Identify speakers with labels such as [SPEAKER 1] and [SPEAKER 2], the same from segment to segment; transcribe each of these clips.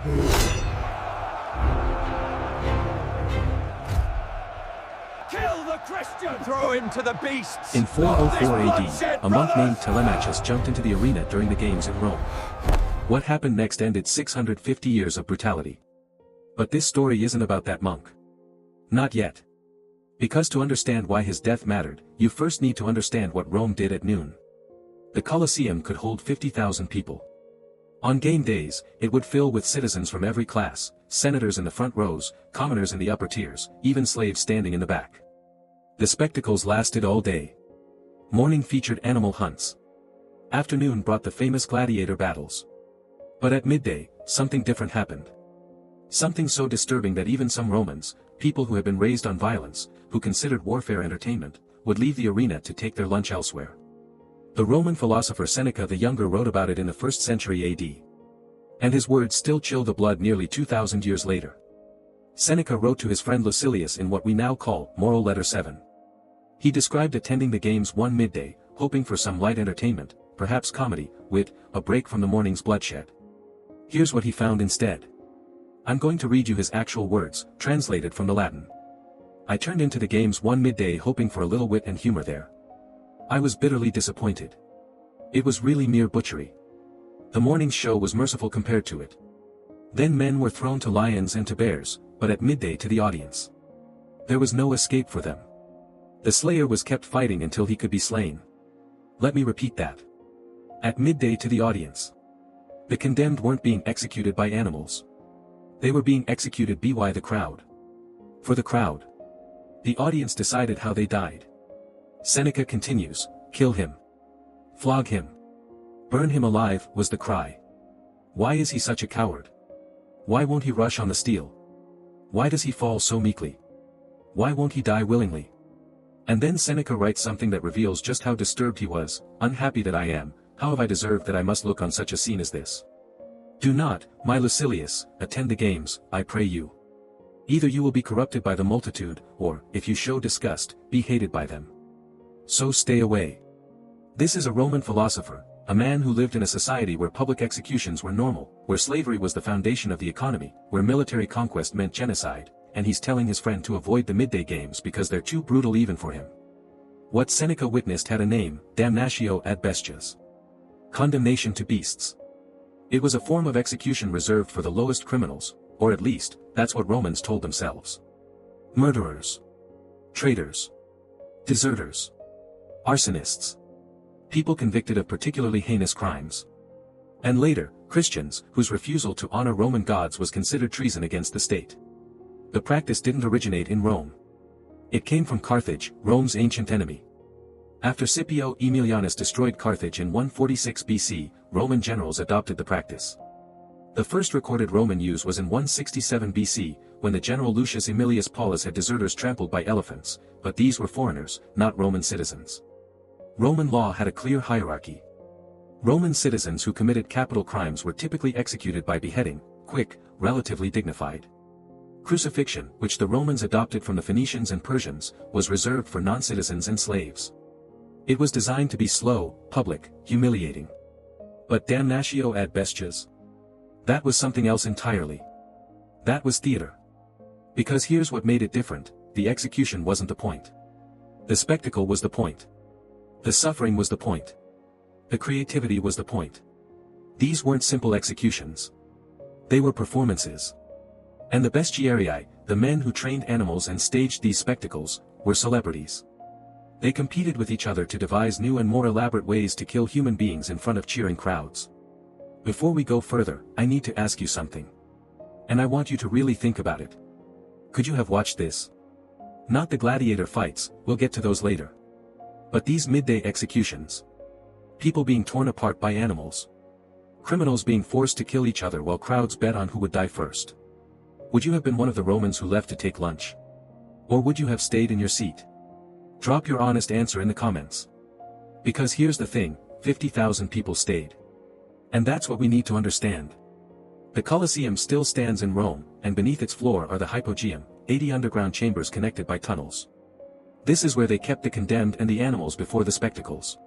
[SPEAKER 1] Kill the Christian! Throw him to the beasts!
[SPEAKER 2] In 404 AD, a monk named Telemachus jumped into the arena during the games in Rome. What happened next ended 650 years of brutality. But this story isn't about that monk. Not yet. Because to understand why his death mattered, you first need to understand what Rome did at noon. The Colosseum could hold 50,000 people. On game days, it would fill with citizens from every class, senators in the front rows, commoners in the upper tiers, even slaves standing in the back. The spectacles lasted all day. Morning featured animal hunts. Afternoon brought the famous gladiator battles. But at midday, something different happened. Something so disturbing that even some Romans, people who had been raised on violence, who considered warfare entertainment, would leave the arena to take their lunch elsewhere. The Roman philosopher Seneca the Younger wrote about it in the 1st century AD. And his words still chill the blood nearly 2,000 years later. Seneca wrote to his friend Lucilius in what we now call Moral Letter 7. He described attending the games one midday, hoping for some light entertainment, perhaps comedy, wit, a break from the morning's bloodshed. Here's what he found instead. I'm going to read you his actual words, translated from the Latin. I turned into the games one midday hoping for a little wit and humor there. I was bitterly disappointed. It was really mere butchery. The morning's show was merciful compared to it. Then men were thrown to lions and to bears, but at midday to the audience. There was no escape for them. The slayer was kept fighting until he could be slain. Let me repeat that. At midday to the audience. The condemned weren't being executed by animals. They were being executed by the crowd. For the crowd. The audience decided how they died. Seneca continues, kill him. Flog him. Burn him alive, was the cry. Why is he such a coward? Why won't he rush on the steel? Why does he fall so meekly? Why won't he die willingly? And then Seneca writes something that reveals just how disturbed he was. Unhappy that I am, how have I deserved that I must look on such a scene as this? Do not, my Lucilius, attend the games, I pray you. Either you will be corrupted by the multitude, or, if you show disgust, be hated by them. So stay away. This is a Roman philosopher, a man who lived in a society where public executions were normal, where slavery was the foundation of the economy, where military conquest meant genocide, and he's telling his friend to avoid the midday games because they're too brutal even for him. What Seneca witnessed had a name, Damnatio ad bestias. Condemnation to beasts. It was a form of execution reserved for the lowest criminals, or at least, that's what Romans told themselves. Murderers. Traitors. Deserters. Arsonists. People convicted of particularly heinous crimes. And later, Christians, whose refusal to honor Roman gods was considered treason against the state. The practice didn't originate in Rome. It came from Carthage, Rome's ancient enemy. After Scipio Aemilianus destroyed Carthage in 146 BC, Roman generals adopted the practice. The first recorded Roman use was in 167 BC, when the general Lucius Aemilius Paulus had deserters trampled by elephants, but these were foreigners, not Roman citizens. Roman law had a clear hierarchy. Roman citizens who committed capital crimes were typically executed by beheading, quick, relatively dignified. Crucifixion, which the Romans adopted from the Phoenicians and Persians, was reserved for non-citizens and slaves. It was designed to be slow, public, humiliating. But damnatio ad bestias? That was something else entirely. That was theater. Because here's what made it different, the execution wasn't the point. The spectacle was the point. The suffering was the point. The creativity was the point. These weren't simple executions. They were performances. And the bestiarii, the men who trained animals and staged these spectacles, were celebrities. They competed with each other to devise new and more elaborate ways to kill human beings in front of cheering crowds. Before we go further, I need to ask you something. And I want you to really think about it. Could you have watched this? Not the gladiator fights, we'll get to those later. But these midday executions. People being torn apart by animals. Criminals being forced to kill each other while crowds bet on who would die first. Would you have been one of the Romans who left to take lunch? Or would you have stayed in your seat? Drop your honest answer in the comments. Because here's the thing, 50,000 people stayed. And that's what we need to understand. The Colosseum still stands in Rome, and beneath its floor are the hypogeum, 80 underground chambers connected by tunnels. This is where they kept the condemned and the animals before the spectacles.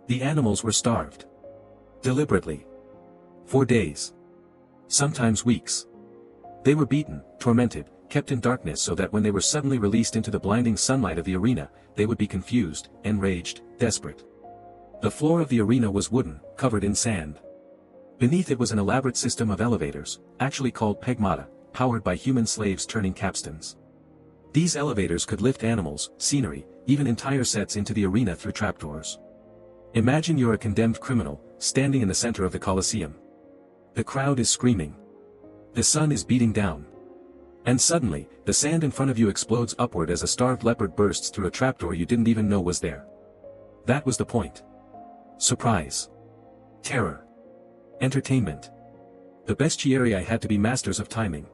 [SPEAKER 2] The animals were starved. Deliberately. For days. Sometimes weeks. They were beaten, tormented, kept in darkness so that when they were suddenly released into the blinding sunlight of the arena, they would be confused, enraged, desperate. The floor of the arena was wooden, covered in sand. Beneath it was an elaborate system of elevators, actually called pegmata, powered by human slaves turning capstans. These elevators could lift animals, scenery, even entire sets into the arena through trapdoors. Imagine you're a condemned criminal, standing in the center of the Colosseum. The crowd is screaming. The sun is beating down. And suddenly, the sand in front of you explodes upward as a starved leopard bursts through a trapdoor you didn't even know was there. That was the point. Surprise. Terror. Entertainment. The bestiarii had to be masters of timing.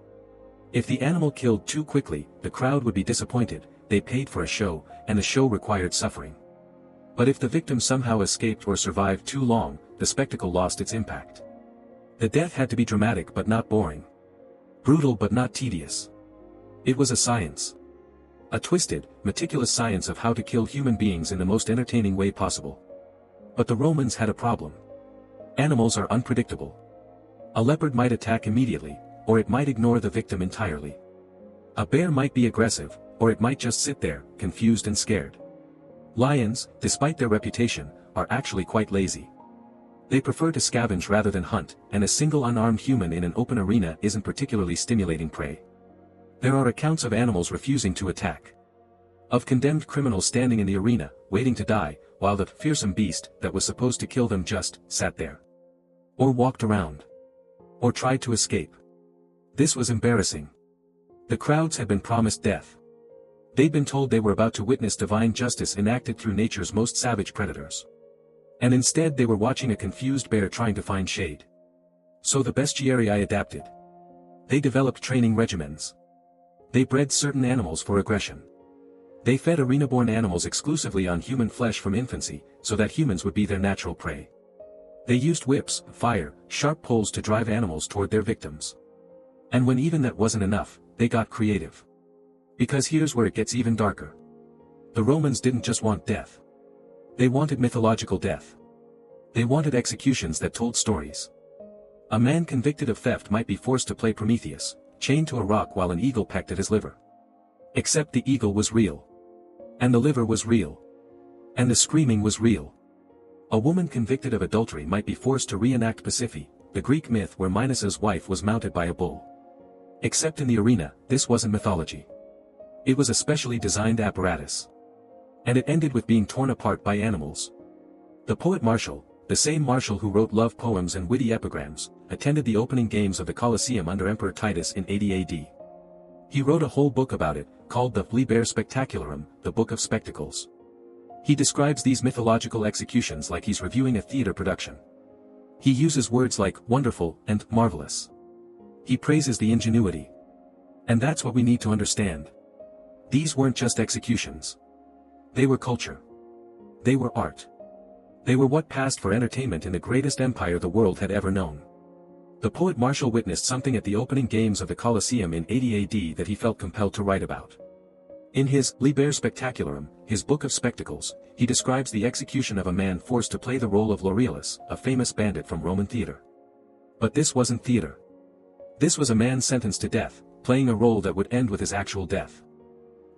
[SPEAKER 2] If the animal killed too quickly, the crowd would be disappointed. They paid for a show, and the show required suffering. But if the victim somehow escaped or survived too long, the spectacle lost its impact. The death had to be dramatic but not boring. Brutal but not tedious. It was a science. A twisted, meticulous science of how to kill human beings in the most entertaining way possible. But the Romans had a problem. Animals are unpredictable. A leopard might attack immediately, or it might ignore the victim entirely. A bear might be aggressive, or it might just sit there, confused and scared. Lions, despite their reputation, are actually quite lazy. They prefer to scavenge rather than hunt, and a single unarmed human in an open arena isn't particularly stimulating prey. There are accounts of animals refusing to attack. Of condemned criminals standing in the arena, waiting to die, while the fearsome beast that was supposed to kill them just sat there. Or walked around. Or tried to escape. This was embarrassing. The crowds had been promised death. They'd been told they were about to witness divine justice enacted through nature's most savage predators. And instead they were watching a confused bear trying to find shade. So the bestiarii adapted. They developed training regimens. They bred certain animals for aggression. They fed arena-born animals exclusively on human flesh from infancy, so that humans would be their natural prey. They used whips, fire, sharp poles to drive animals toward their victims. And when even that wasn't enough, they got creative. Because here's where it gets even darker. The Romans didn't just want death. They wanted mythological death. They wanted executions that told stories. A man convicted of theft might be forced to play Prometheus, chained to a rock while an eagle pecked at his liver. Except the eagle was real. And the liver was real. And the screaming was real. A woman convicted of adultery might be forced to reenact Pasiphae, the Greek myth where Minos's wife was mounted by a bull. Except in the arena, this wasn't mythology. It was a specially designed apparatus. And it ended with being torn apart by animals. The poet Martial, the same Martial who wrote love poems and witty epigrams, attended the opening games of the Colosseum under Emperor Titus in 80 AD. He wrote a whole book about it, called the Liber Spectacularum, the Book of Spectacles. He describes these mythological executions like he's reviewing a theater production. He uses words like wonderful and marvelous. He praises the ingenuity. And that's what we need to understand. These weren't just executions. They were culture. They were art. They were what passed for entertainment in the greatest empire the world had ever known. The poet Martial witnessed something at the opening games of the Colosseum in 80 AD that he felt compelled to write about. In his Liber Spectacularum, his Book of Spectacles, he describes the execution of a man forced to play the role of Laureolus, a famous bandit from Roman theater. But this wasn't theater. This was a man sentenced to death, playing a role that would end with his actual death.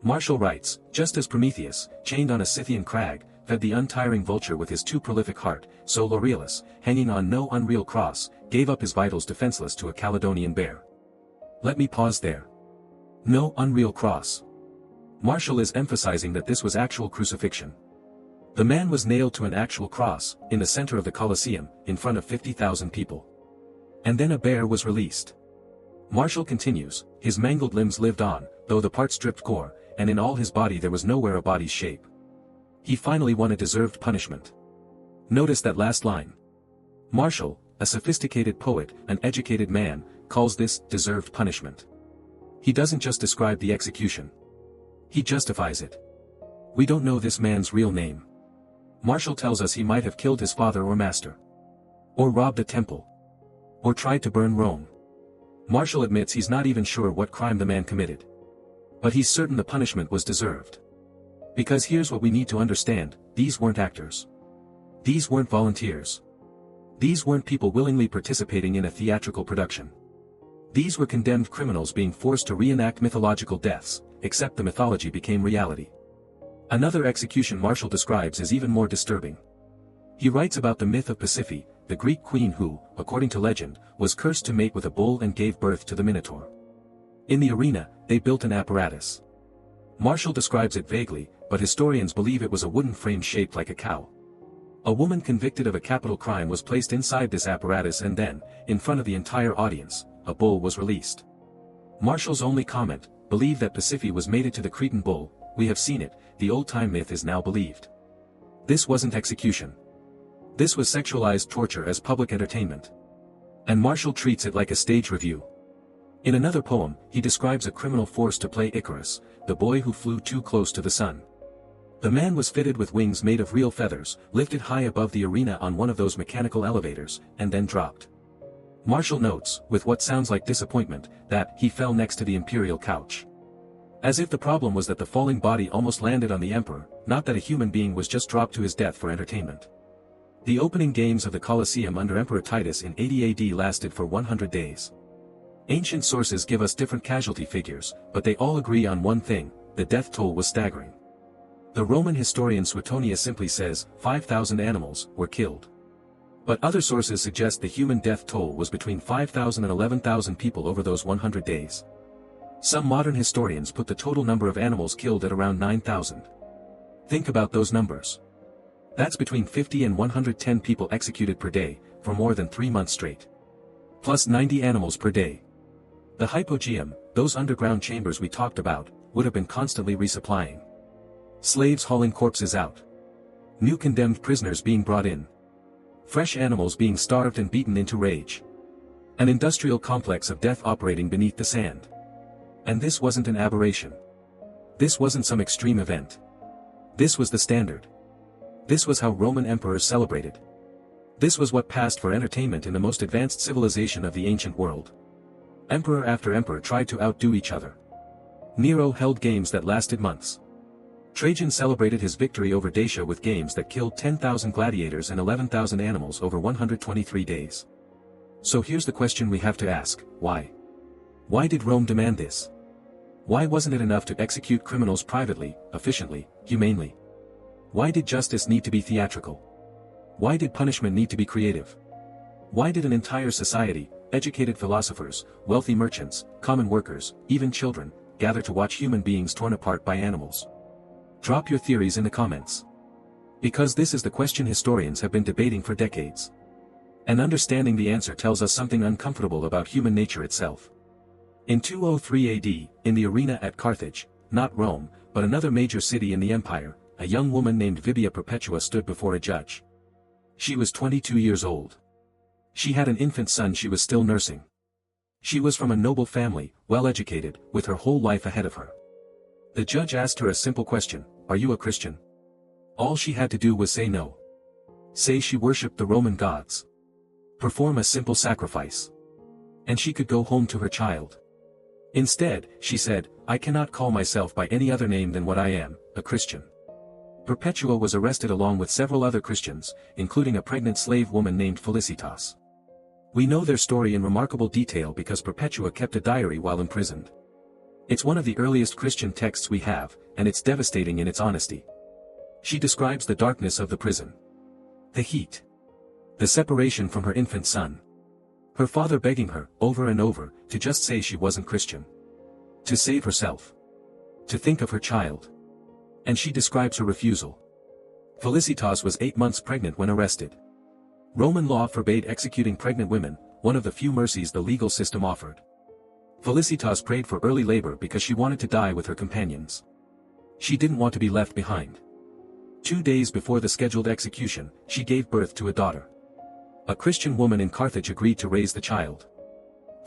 [SPEAKER 2] Martial writes, just as Prometheus, chained on a Scythian crag, fed the untiring vulture with his too prolific heart, so Laureolus, hanging on no unreal cross, gave up his vitals defenseless to a Caledonian bear. Let me pause there. No unreal cross. Martial is emphasizing that this was actual crucifixion. The man was nailed to an actual cross, in the center of the Colosseum, in front of 50,000 people. And then a bear was released. Martial continues, his mangled limbs lived on, though the parts dripped gore, and in all his body there was nowhere a body's shape. He finally won a deserved punishment. Notice that last line. Martial, a sophisticated poet, an educated man, calls this deserved punishment. He doesn't just describe the execution. He justifies it. We don't know this man's real name. Martial tells us he might have killed his father or master. Or robbed a temple. Or tried to burn Rome. Martial admits he's not even sure what crime the man committed. But he's certain the punishment was deserved. Because here's what we need to understand, these weren't actors. These weren't volunteers. These weren't people willingly participating in a theatrical production. These were condemned criminals being forced to reenact mythological deaths, except the mythology became reality. Another execution Martial describes is even more disturbing. He writes about the myth of Pasiphae, the Greek queen who, according to legend, was cursed to mate with a bull and gave birth to the Minotaur. In the arena, they built an apparatus. Martial describes it vaguely, but historians believe it was a wooden frame shaped like a cow. A woman convicted of a capital crime was placed inside this apparatus and then, in front of the entire audience, a bull was released. Martial's only comment, believe that Pasiphae was mated to the Cretan bull, we have seen it, the old-time myth is now believed. This wasn't execution. This was sexualized torture as public entertainment. And Martial treats it like a stage review. In another poem, he describes a criminal forced to play Icarus, the boy who flew too close to the sun. The man was fitted with wings made of real feathers, lifted high above the arena on one of those mechanical elevators, and then dropped. Martial notes, with what sounds like disappointment, that he fell next to the imperial couch. As if the problem was that the falling body almost landed on the emperor, not that a human being was just dropped to his death for entertainment. The opening games of the Colosseum under Emperor Titus in 80 AD lasted for 100 days. Ancient sources give us different casualty figures, but they all agree on one thing, the death toll was staggering. The Roman historian Suetonius simply says, 5,000 animals were killed. But other sources suggest the human death toll was between 5,000 and 11,000 people over those 100 days. Some modern historians put the total number of animals killed at around 9,000. Think about those numbers. That's between 50 and 110 people executed per day, for more than 3 months straight. Plus 90 animals per day. The hypogeum, those underground chambers we talked about, would have been constantly resupplying. Slaves hauling corpses out. New condemned prisoners being brought in. Fresh animals being starved and beaten into rage. An industrial complex of death operating beneath the sand. And this wasn't an aberration. This wasn't some extreme event. This was the standard. This was how Roman emperors celebrated. This was what passed for entertainment in the most advanced civilization of the ancient world. Emperor after emperor tried to outdo each other. Nero held games that lasted months. Trajan celebrated his victory over Dacia with games that killed 10,000 gladiators and 11,000 animals over 123 days. So here's the question we have to ask, why? Why did Rome demand this? Why wasn't it enough to execute criminals privately, efficiently, humanely? Why did justice need to be theatrical? Why did punishment need to be creative? Why did an entire society, educated philosophers, wealthy merchants, common workers, even children, gather to watch human beings torn apart by animals? Drop your theories in the comments. Because this is the question historians have been debating for decades. And understanding the answer tells us something uncomfortable about human nature itself. In 203 AD, in the arena at Carthage, not Rome, but another major city in the empire, a young woman named Vibia Perpetua stood before a judge. She was 22 years old. She had an infant son she was still nursing. She was from a noble family, well educated, with her whole life ahead of her. The judge asked her a simple question, are you a Christian? All she had to do was say no. Say she worshipped the Roman gods. Perform a simple sacrifice. And she could go home to her child. Instead, she said, I cannot call myself by any other name than what I am, a Christian. Perpetua was arrested along with several other Christians, including a pregnant slave woman named Felicitas. We know their story in remarkable detail because Perpetua kept a diary while imprisoned. It's one of the earliest Christian texts we have, and it's devastating in its honesty. She describes the darkness of the prison. The heat. The separation from her infant son. Her father begging her, over and over, to just say she wasn't Christian. To save herself. To think of her child. And she describes her refusal. Felicitas was 8 months pregnant when arrested. Roman law forbade executing pregnant women, one of the few mercies the legal system offered. Felicitas prayed for early labor because she wanted to die with her companions. She didn't want to be left behind. 2 days before the scheduled execution, she gave birth to a daughter. A Christian woman in Carthage agreed to raise the child.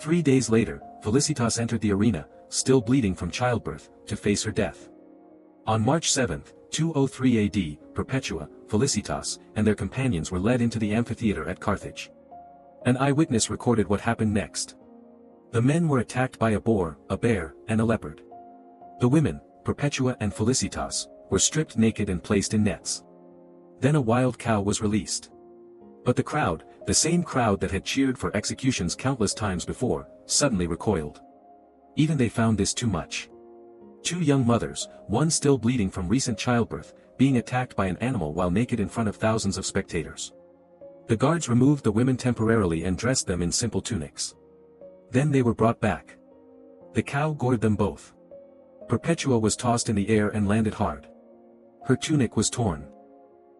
[SPEAKER 2] 3 days later, Felicitas entered the arena, still bleeding from childbirth, to face her death. On March 7, 203 AD, Perpetua, Felicitas, and their companions were led into the amphitheater at Carthage. An eyewitness recorded what happened next. The men were attacked by a boar, a bear, and a leopard. The women, Perpetua and Felicitas, were stripped naked and placed in nets. Then a wild cow was released. But the crowd, The same crowd that had cheered for executions countless times before, suddenly recoiled. Even they found this too much. Two young mothers, one still bleeding from recent childbirth, being attacked by an animal while naked in front of thousands of spectators. The guards removed the women temporarily and dressed them in simple tunics. Then they were brought back. The cow gored them both. Perpetua was tossed in the air and landed hard. Her tunic was torn.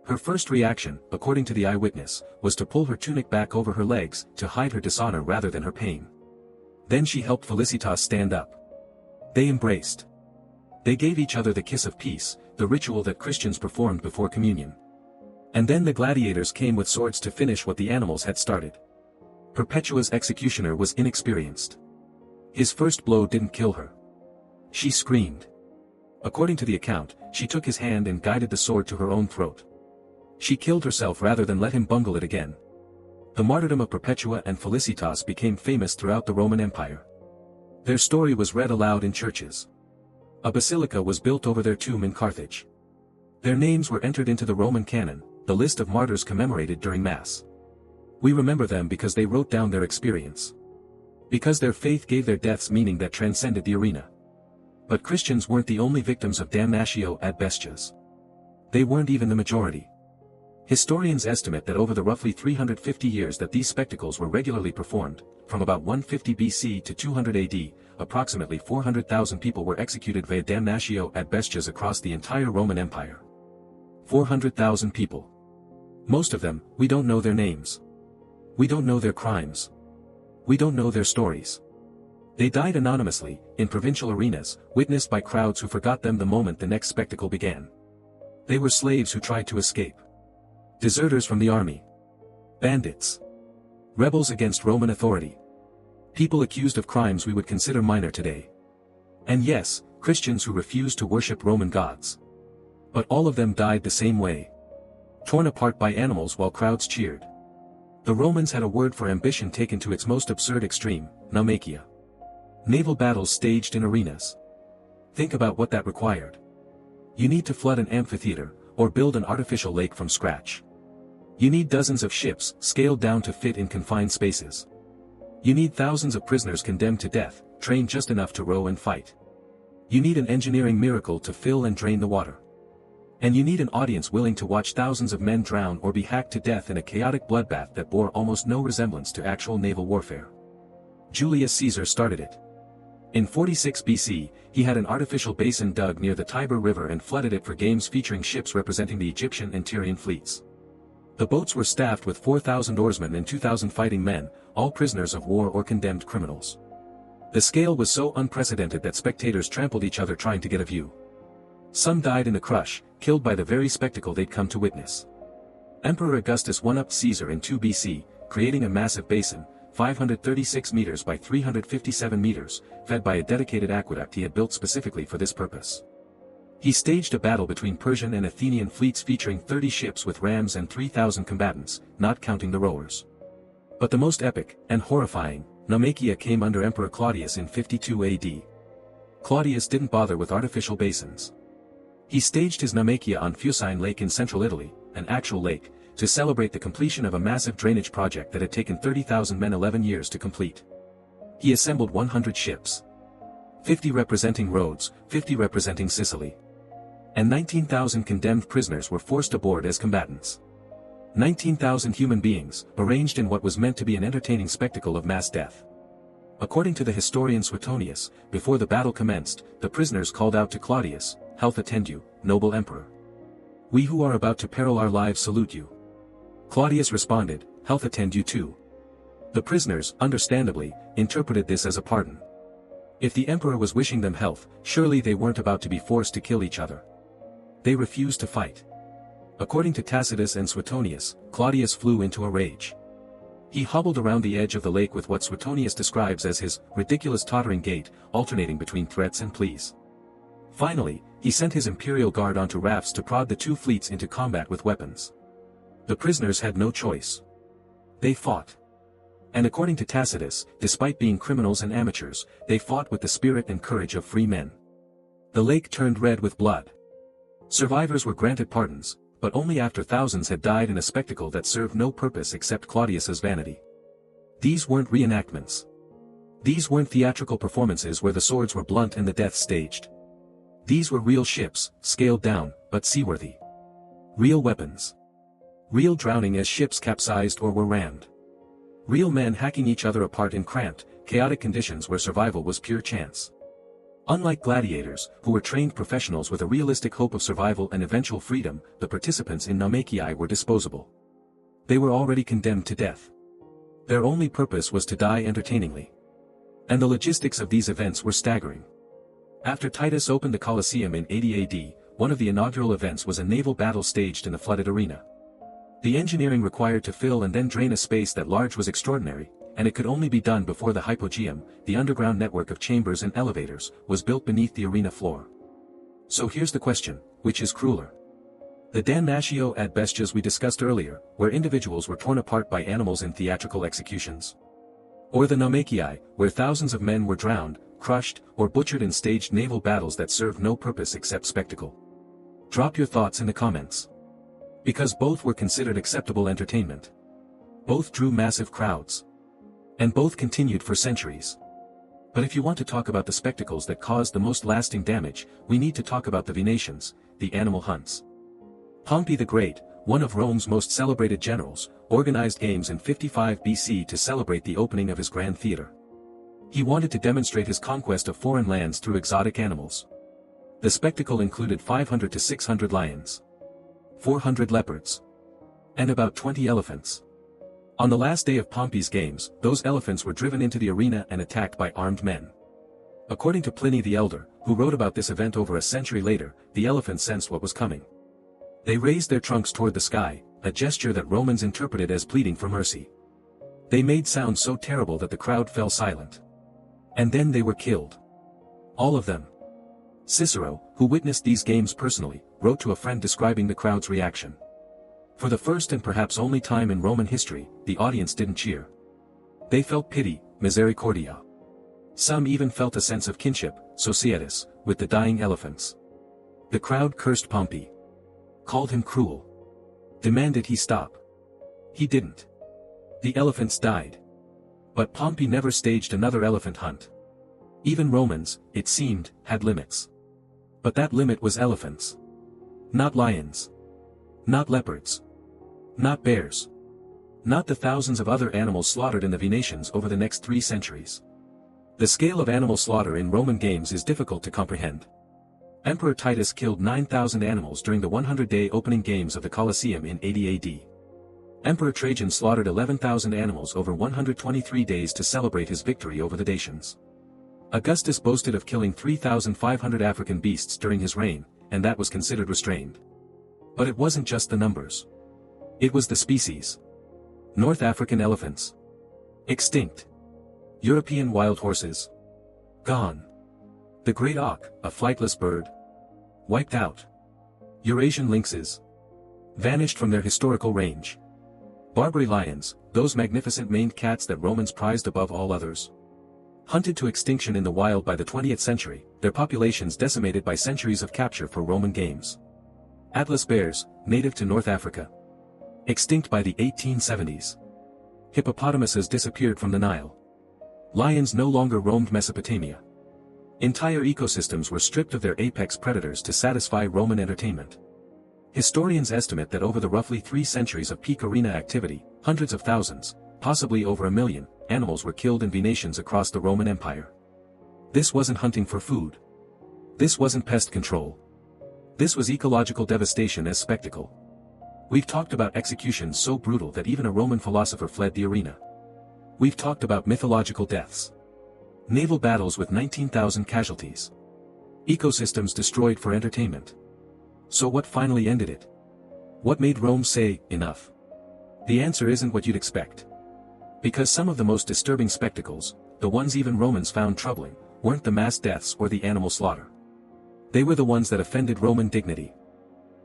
[SPEAKER 2] Her first reaction, according to the eyewitness, was to pull her tunic back over her legs, to hide her dishonor rather than her pain. Then she helped Felicitas stand up. They embraced. They gave each other the kiss of peace, the ritual that Christians performed before communion. And then the gladiators came with swords to finish what the animals had started. Perpetua's executioner was inexperienced. His first blow didn't kill her. She screamed. According to the account, she took his hand and guided the sword to her own throat. She killed herself rather than let him bungle it again. The martyrdom of Perpetua and Felicitas became famous throughout the Roman Empire. Their story was read aloud in churches. A basilica was built over their tomb in Carthage. Their names were entered into the Roman canon, the list of martyrs commemorated during Mass. We remember them because they wrote down their experience. Because their faith gave their deaths meaning that transcended the arena. But Christians weren't the only victims of Damnatio ad bestias. They weren't even the majority. Historians estimate that over the roughly 350 years that these spectacles were regularly performed, from about 150 BC to 200 AD, approximately 400,000 people were executed via damnatio ad bestias across the entire Roman Empire. 400,000 people. Most of them, we don't know their names. We don't know their crimes. We don't know their stories. They died anonymously, in provincial arenas, witnessed by crowds who forgot them the moment the next spectacle began. They were slaves who tried to escape. Deserters from the army. Bandits. Rebels against Roman authority. People accused of crimes we would consider minor today. And yes, Christians who refused to worship Roman gods. But all of them died the same way. Torn apart by animals while crowds cheered. The Romans had a word for ambition taken to its most absurd extreme, naumachia. Naval battles staged in arenas. Think about what that required. You need to flood an amphitheater, or build an artificial lake from scratch. You need dozens of ships, scaled down to fit in confined spaces. You need thousands of prisoners condemned to death, trained just enough to row and fight. You need an engineering miracle to fill and drain the water. And you need an audience willing to watch thousands of men drown or be hacked to death in a chaotic bloodbath that bore almost no resemblance to actual naval warfare. Julius Caesar started it. In 46 BC, he had an artificial basin dug near the Tiber River and flooded it for games featuring ships representing the Egyptian and Tyrian fleets. The boats were staffed with 4,000 oarsmen and 2,000 fighting men, all prisoners of war or condemned criminals. The scale was so unprecedented that spectators trampled each other trying to get a view. Some died in the crush, killed by the very spectacle they'd come to witness. Emperor Augustus one-upped Caesar in 2 BC, creating a massive basin, 536 meters by 357 meters, fed by a dedicated aqueduct he had built specifically for this purpose. He staged a battle between Persian and Athenian fleets featuring 30 ships with rams and 3,000 combatants, not counting the rowers. But the most epic, and horrifying, naumachia came under Emperor Claudius in 52 AD. Claudius didn't bother with artificial basins. He staged his naumachia on Fucine Lake in central Italy, an actual lake, to celebrate the completion of a massive drainage project that had taken 30,000 men 11 years to complete. He assembled 100 ships. 50 representing Rhodes, 50 representing Sicily. And 19,000 condemned prisoners were forced aboard as combatants. 19,000 human beings, arranged in what was meant to be an entertaining spectacle of mass death. According to the historian Suetonius, before the battle commenced, the prisoners called out to Claudius, "Health attend you, noble emperor. We who are about to peril our lives salute you." Claudius responded, "Health attend you too." The prisoners, understandably, interpreted this as a pardon. If the emperor was wishing them health, surely they weren't about to be forced to kill each other. They refused to fight. According to Tacitus and Suetonius, Claudius flew into a rage. He hobbled around the edge of the lake with what Suetonius describes as his ridiculous tottering gait, alternating between threats and pleas. Finally, he sent his imperial guard onto rafts to prod the two fleets into combat with weapons. The prisoners had no choice. They fought. And according to Tacitus, despite being criminals and amateurs, they fought with the spirit and courage of free men. The lake turned red with blood. Survivors were granted pardons, but only after thousands had died in a spectacle that served no purpose except Claudius's vanity. These weren't reenactments. These weren't theatrical performances where the swords were blunt and the deaths staged. These were real ships, scaled down, but seaworthy. Real weapons. Real drowning as ships capsized or were rammed. Real men hacking each other apart in cramped, chaotic conditions where survival was pure chance. Unlike gladiators, who were trained professionals with a realistic hope of survival and eventual freedom, the participants in Naumachii were disposable. They were already condemned to death. Their only purpose was to die entertainingly. And the logistics of these events were staggering. After Titus opened the Colosseum in 80 AD, one of the inaugural events was a naval battle staged in a flooded arena. The engineering required to fill and then drain a space that large was extraordinary, and it could only be done before the hypogeum, the underground network of chambers and elevators, was built beneath the arena floor. So here's the question, which is crueler? The Damnatio ad bestias we discussed earlier, where individuals were torn apart by animals in theatrical executions? Or the Naumachii, where thousands of men were drowned, crushed, or butchered in staged naval battles that served no purpose except spectacle? Drop your thoughts in the comments. Because both were considered acceptable entertainment. Both drew massive crowds. And both continued for centuries. But if you want to talk about the spectacles that caused the most lasting damage, we need to talk about the venations, the animal hunts. Pompey the Great, one of Rome's most celebrated generals, organized games in 55 BC to celebrate the opening of his grand theater. He wanted to demonstrate his conquest of foreign lands through exotic animals. The spectacle included 500 to 600 lions, 400 leopards, and about 20 elephants. On the last day of Pompey's games, those elephants were driven into the arena and attacked by armed men. According to Pliny the Elder, who wrote about this event over a century later, the elephants sensed what was coming. They raised their trunks toward the sky, a gesture that Romans interpreted as pleading for mercy. They made sounds so terrible that the crowd fell silent. And then they were killed. All of them. Cicero, who witnessed these games personally, wrote to a friend describing the crowd's reaction. For the first and perhaps only time in Roman history, the audience didn't cheer. They felt pity, misericordia. Some even felt a sense of kinship, societas, with the dying elephants. The crowd cursed Pompey. Called him cruel. Demanded he stop. He didn't. The elephants died. But Pompey never staged another elephant hunt. Even Romans, it seemed, had limits. But that limit was elephants. Not lions. Not leopards. Not bears. Not the thousands of other animals slaughtered in the venations over the next 3 centuries. The scale of animal slaughter in Roman games is difficult to comprehend. Emperor Titus killed 9,000 animals during the 100-day opening games of the Colosseum in 80 AD. Emperor Trajan slaughtered 11,000 animals over 123 days to celebrate his victory over the Dacians. Augustus boasted of killing 3,500 African beasts during his reign, and that was considered restrained. But it wasn't just the numbers. It was the species. North African elephants. Extinct. European wild horses. Gone. The great auk, a flightless bird. Wiped out. Eurasian lynxes. Vanished from their historical range. Barbary lions, those magnificent maned cats that Romans prized above all others. Hunted to extinction in the wild by the 20th century, their populations decimated by centuries of capture for Roman games. Atlas bears, native to North Africa. Extinct by the 1870s. Hippopotamuses disappeared from the Nile. Lions no longer roamed Mesopotamia. Entire ecosystems were stripped of their apex predators to satisfy Roman entertainment. Historians estimate that over the roughly 3 centuries of peak arena activity, hundreds of thousands, possibly over 1 million, animals were killed in venations across the Roman Empire. This wasn't hunting for food. This wasn't pest control. This was ecological devastation as spectacle. We've talked about executions so brutal that even a Roman philosopher fled the arena. We've talked about mythological deaths. Naval battles with 19,000 casualties. Ecosystems destroyed for entertainment. So what finally ended it? What made Rome say, enough? The answer isn't what you'd expect. Because some of the most disturbing spectacles, the ones even Romans found troubling, weren't the mass deaths or the animal slaughter. They were the ones that offended Roman dignity.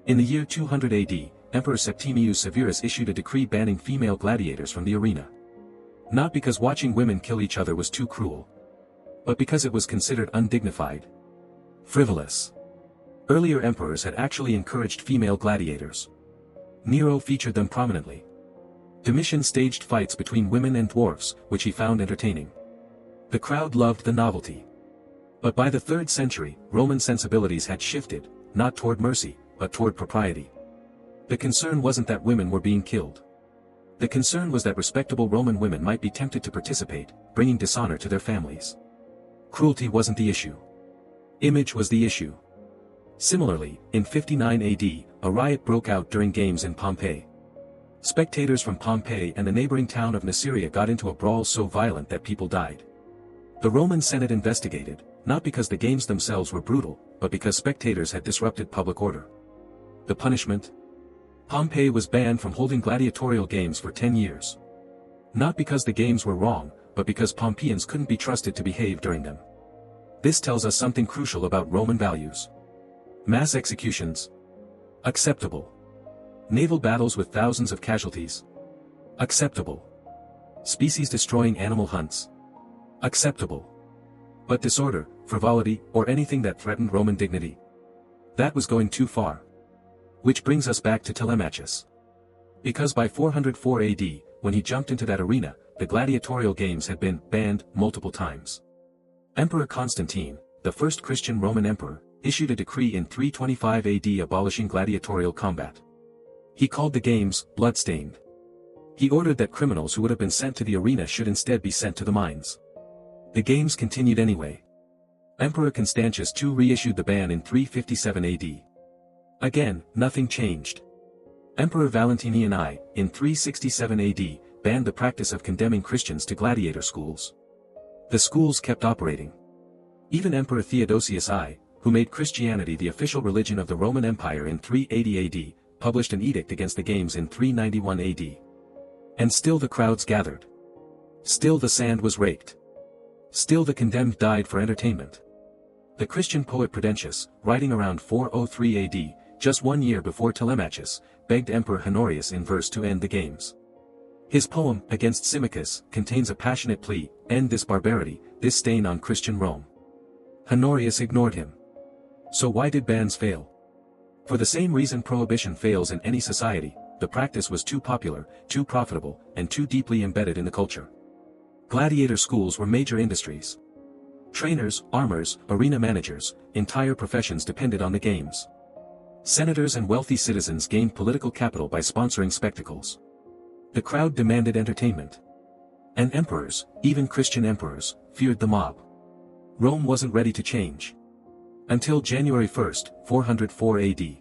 [SPEAKER 2] In the year 200 AD, Emperor Septimius Severus issued a decree banning female gladiators from the arena. Not because watching women kill each other was too cruel, but because it was considered undignified, frivolous. Earlier emperors had actually encouraged female gladiators. Nero featured them prominently. Domitian staged fights between women and dwarfs, which he found entertaining. The crowd loved the novelty. But by the 3rd century, Roman sensibilities had shifted, not toward mercy, but toward propriety. The concern wasn't that women were being killed. The concern was that respectable Roman women might be tempted to participate, bringing dishonor to their families. Cruelty wasn't the issue. Image was the issue. Similarly, in 59 AD, a riot broke out during games in Pompeii. Spectators from Pompeii and the neighboring town of Nuceria got into a brawl so violent that people died. The Roman Senate investigated, not because the games themselves were brutal, but because spectators had disrupted public order. The punishment? Pompeii was banned from holding gladiatorial games for 10 years. Not because the games were wrong, but because Pompeians couldn't be trusted to behave during them. This tells us something crucial about Roman values. Mass executions? Acceptable. Naval battles with thousands of casualties? Acceptable. Species-destroying animal hunts? Acceptable. But disorder, frivolity, or anything that threatened Roman dignity? That was going too far. Which brings us back to Telemachus. Because by 404 AD, when he jumped into that arena, the gladiatorial games had been banned multiple times. Emperor Constantine, the first Christian Roman emperor, issued a decree in 325 AD abolishing gladiatorial combat. He called the games bloodstained. He ordered that criminals who would have been sent to the arena should instead be sent to the mines. The games continued anyway. Emperor Constantius II reissued the ban in 357 AD. Again, nothing changed. Emperor Valentinian I, in 367 AD, banned the practice of condemning Christians to gladiator schools. The schools kept operating. Even Emperor Theodosius I, who made Christianity the official religion of the Roman Empire in 380 AD, published an edict against the games in 391 AD. And still the crowds gathered. Still the sand was raked. Still the condemned died for entertainment. The Christian poet Prudentius, writing around 403 AD, just 1 year before Telemachus, begged Emperor Honorius in verse to end the games. His poem, Against Symmachus, contains a passionate plea, end this barbarity, this stain on Christian Rome. Honorius ignored him. So why did bans fail? For the same reason prohibition fails in any society, the practice was too popular, too profitable, and too deeply embedded in the culture. Gladiator schools were major industries. Trainers, armors, arena managers, entire professions depended on the games. Senators and wealthy citizens gained political capital by sponsoring spectacles. The crowd demanded entertainment. And emperors, even Christian emperors, feared the mob. Rome wasn't ready to change. Until January 1, 404 AD.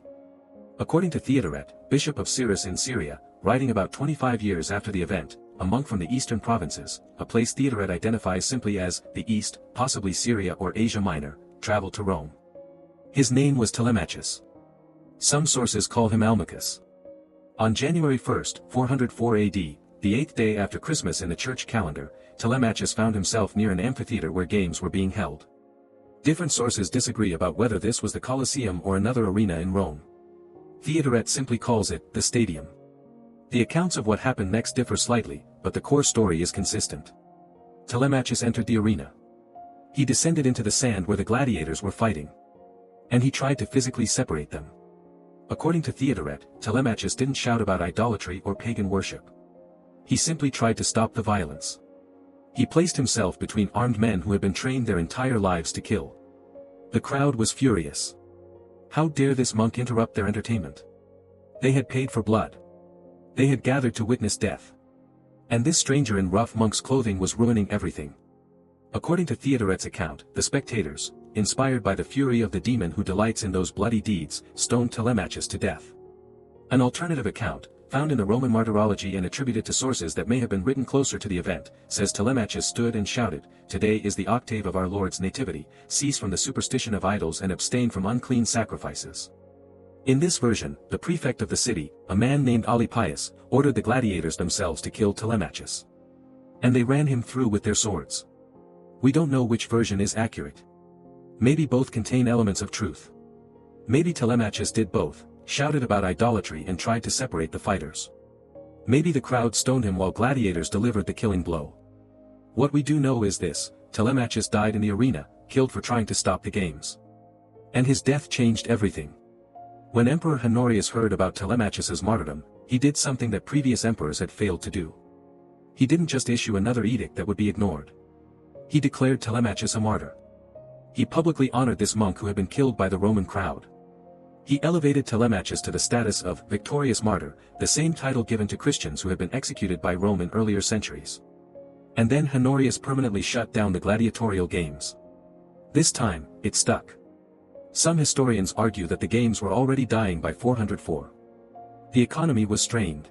[SPEAKER 2] According to Theodoret, bishop of Cyrrhus in Syria, writing about 25 years after the event, a monk from the eastern provinces, a place Theodoret identifies simply as the East, possibly Syria or Asia Minor, traveled to Rome. His name was Telemachus. Some sources call him Almachus. On January 1, 404 AD, the 8th day after Christmas in the church calendar, Telemachus found himself near an amphitheater where games were being held. Different sources disagree about whether this was the Colosseum or another arena in Rome. Theodoret simply calls it the stadium. The accounts of what happened next differ slightly, but the core story is consistent. Telemachus entered the arena. He descended into the sand where the gladiators were fighting. And he tried to physically separate them. According to Theodoret, Telemachus didn't shout about idolatry or pagan worship. He simply tried to stop the violence. He placed himself between armed men who had been trained their entire lives to kill. The crowd was furious. How dare this monk interrupt their entertainment? They had paid for blood. They had gathered to witness death. And this stranger in rough monk's clothing was ruining everything. According to Theodoret's account, the spectators, inspired by the fury of the demon who delights in those bloody deeds, stoned Telemachus to death. An alternative account, found in the Roman Martyrology and attributed to sources that may have been written closer to the event, says Telemachus stood and shouted, "Today is the octave of our Lord's nativity, cease from the superstition of idols and abstain from unclean sacrifices." In this version, the prefect of the city, a man named Alypius, ordered the gladiators themselves to kill Telemachus. And they ran him through with their swords. We don't know which version is accurate. Maybe both contain elements of truth. Maybe Telemachus did both, shouted about idolatry and tried to separate the fighters. Maybe the crowd stoned him while gladiators delivered the killing blow. What we do know is this: Telemachus died in the arena, killed for trying to stop the games. And his death changed everything. When Emperor Honorius heard about Telemachus's martyrdom, he did something that previous emperors had failed to do. He didn't just issue another edict that would be ignored. He declared Telemachus a martyr. He publicly honored this monk who had been killed by the Roman crowd. He elevated Telemachus to the status of victorious martyr, the same title given to Christians who had been executed by Rome in earlier centuries. And then Honorius permanently shut down the gladiatorial games. This time, it stuck. Some historians argue that the games were already dying by 404. The economy was strained.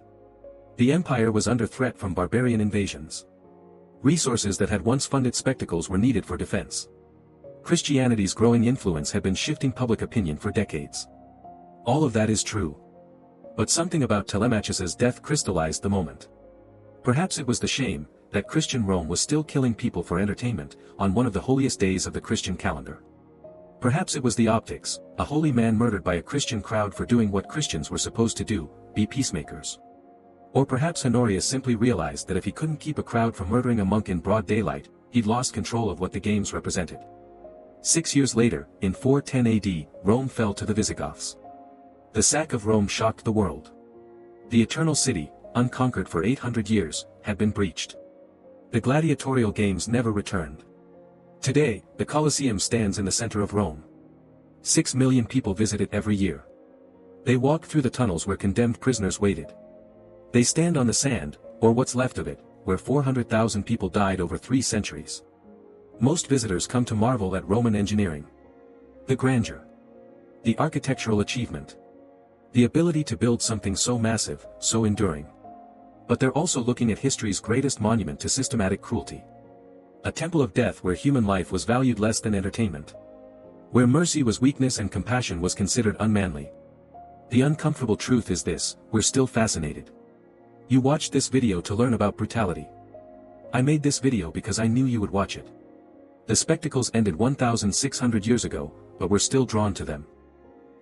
[SPEAKER 2] The empire was under threat from barbarian invasions. Resources that had once funded spectacles were needed for defense. Christianity's growing influence had been shifting public opinion for decades. All of that is true. But something about Telemachus's death crystallized the moment. Perhaps it was the shame that Christian Rome was still killing people for entertainment on one of the holiest days of the Christian calendar. Perhaps it was the optics, a holy man murdered by a Christian crowd for doing what Christians were supposed to do, be peacemakers. Or perhaps Honorius simply realized that if he couldn't keep a crowd from murdering a monk in broad daylight, he'd lost control of what the games represented. 6 years later, in 410 AD, Rome fell to the Visigoths. The sack of Rome shocked the world. The Eternal City, unconquered for 800 years, had been breached. The gladiatorial games never returned. Today, the Colosseum stands in the center of Rome. 6 million people visit it every year. They walk through the tunnels where condemned prisoners waited. They stand on the sand, or what's left of it, where 400,000 people died over 3 centuries. Most visitors come to marvel at Roman engineering. The grandeur. The architectural achievement. The ability to build something so massive, so enduring. But they're also looking at history's greatest monument to systematic cruelty. A temple of death where human life was valued less than entertainment. Where mercy was weakness and compassion was considered unmanly. The uncomfortable truth is this: we're still fascinated. You watched this video to learn about brutality. I made this video because I knew you would watch it. The spectacles ended 1,600 years ago, but we're still drawn to them.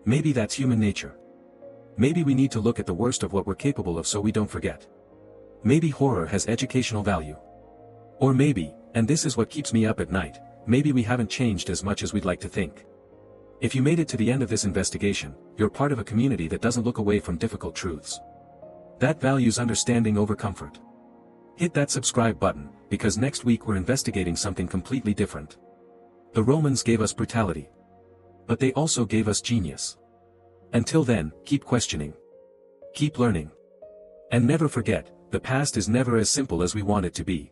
[SPEAKER 2] Maybe that's human nature. Maybe we need to look at the worst of what we're capable of so we don't forget. Maybe horror has educational value. Or maybe, and this is what keeps me up at night, maybe we haven't changed as much as we'd like to think. If you made it to the end of this investigation, you're part of a community that doesn't look away from difficult truths. That values understanding over comfort. Hit that subscribe button, because next week we're investigating something completely different. The Romans gave us brutality. But they also gave us genius. Until then, keep questioning. Keep learning. And never forget, the past is never as simple as we want it to be.